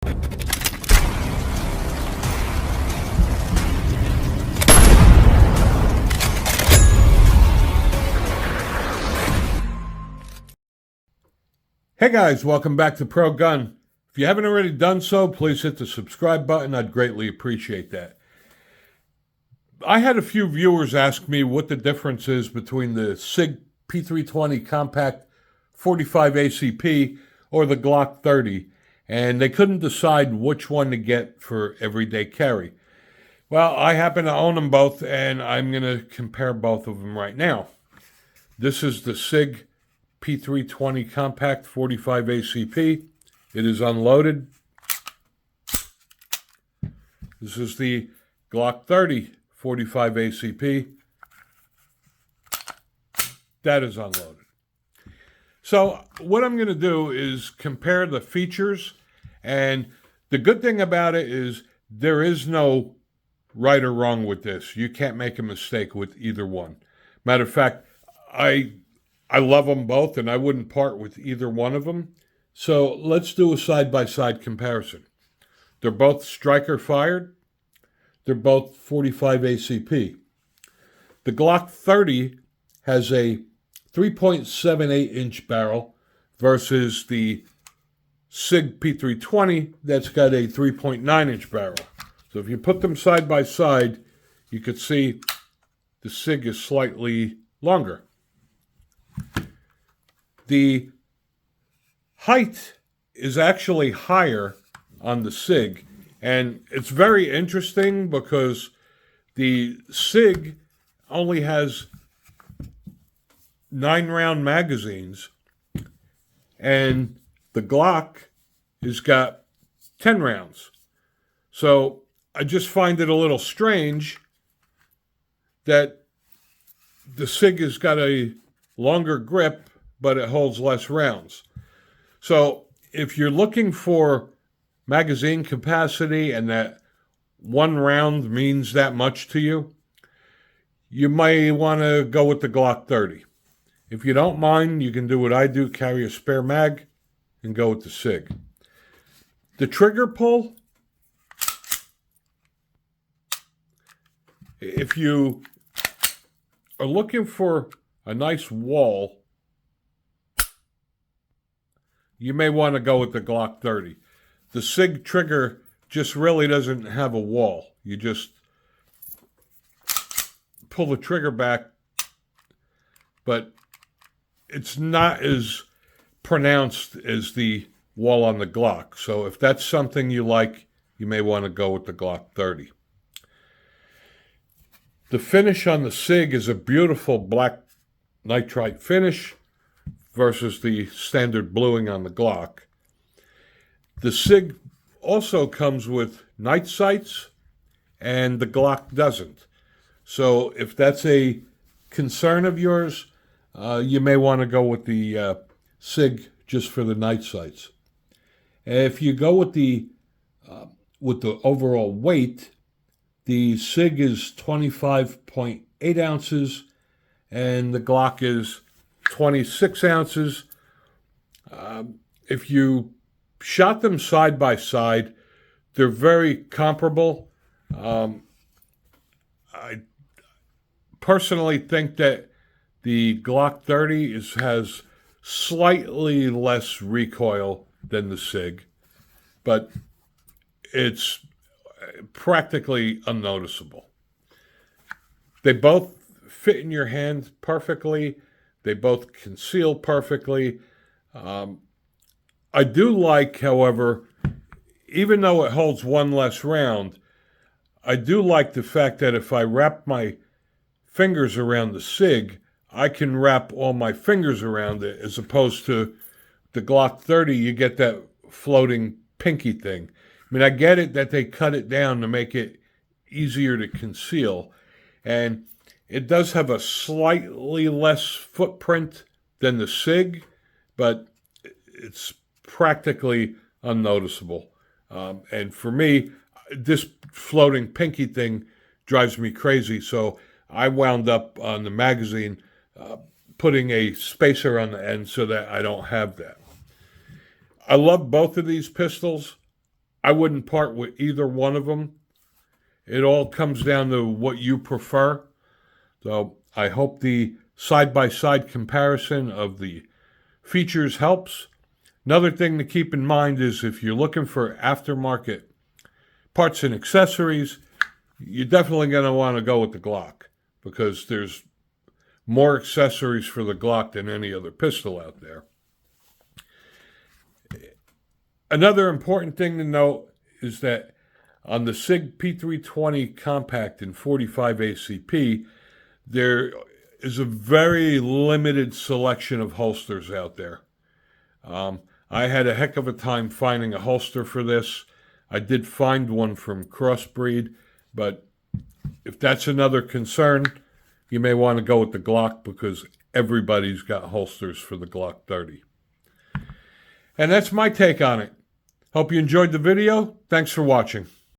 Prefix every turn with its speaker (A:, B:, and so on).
A: Hey guys, welcome back to Pro Gun. If you haven't already done so, please hit the subscribe button. I'd greatly appreciate that. I had a few viewers ask me what the difference is between the Sig P320 Compact 45 ACP or the Glock 30, and they couldn't decide which one to get for everyday carry. Well, I happen to own them both, and I'm going to compare both of them right now. This is the Sig P320 Compact 45 ACP. It is unloaded. This is the Glock 30 45 ACP. That is unloaded. So what I'm going to do is compare the features, and the good thing about it is there is no right or wrong with this. You can't make a mistake with either one. Matter of fact, I love them both, and I wouldn't part with either one of them. So let's do a side-by-side comparison. They're both striker fired. They're both 45 ACP. The Glock 30 has a 3.78-inch barrel versus the Sig P320 that's got a 3.9-inch barrel. So if you put them side by side, you could see the Sig is slightly longer. The height is actually higher on the Sig, and it's very interesting because the Sig only has 9-round magazines, and the Glock has got 10 rounds. So I just find it a little strange that the Sig has got a longer grip, but it holds less rounds. So if you're looking for magazine capacity and that one round means that much to you, you may want to go with the Glock 30. If you don't mind, you can do what I do, carry a spare mag, and go with the Sig. The trigger pull, if you are looking for a nice wall, you may want to go with the Glock 30. The Sig trigger just really doesn't have a wall. You just pull the trigger back, but it's not as pronounced as the wall on the Glock. So if that's something you like, you may want to go with the Glock 30. The finish on the Sig is a beautiful black nitrite finish versus the standard bluing on the Glock. The Sig also comes with night sights, and the Glock doesn't. So if that's a concern of yours, you may want to go with the Sig just for the night sights. If you go with the overall weight, the Sig is 25.8 ounces, and the Glock is 26 ounces. If you shot them side by side, they're very comparable. I personally think that the Glock 30 has slightly less recoil than the Sig, but it's practically unnoticeable. They both fit in your hand perfectly. They both conceal perfectly. I do like, however, even though it holds one less round, I do like the fact that if I wrap my fingers around the Sig, I can wrap all my fingers around it, as opposed to the Glock 30, you get that floating pinky thing. I mean, I get it that they cut it down to make it easier to conceal, and it does have a slightly less footprint than the Sig, but it's practically unnoticeable. And for me, this floating pinky thing drives me crazy, so I wound up on the magazine putting a spacer on the end so that I don't have that. I love both of these pistols. I wouldn't part with either one of them. It all comes down to what you prefer. So I hope the side-by-side comparison of the features helps. Another thing to keep in mind is if you're looking for aftermarket parts and accessories, you're definitely going to want to go with the Glock because there's more accessories for the Glock than any other pistol out there. Another important thing to note is that on the Sig P320 Compact in 45 ACP, there is a very limited selection of holsters out there. I had a heck of a time finding a holster for this. I did find one from Crossbreed, but if that's another concern, you may want to go with the Glock because everybody's got holsters for the Glock 30. And that's my take on it. Hope you enjoyed the video. Thanks for watching.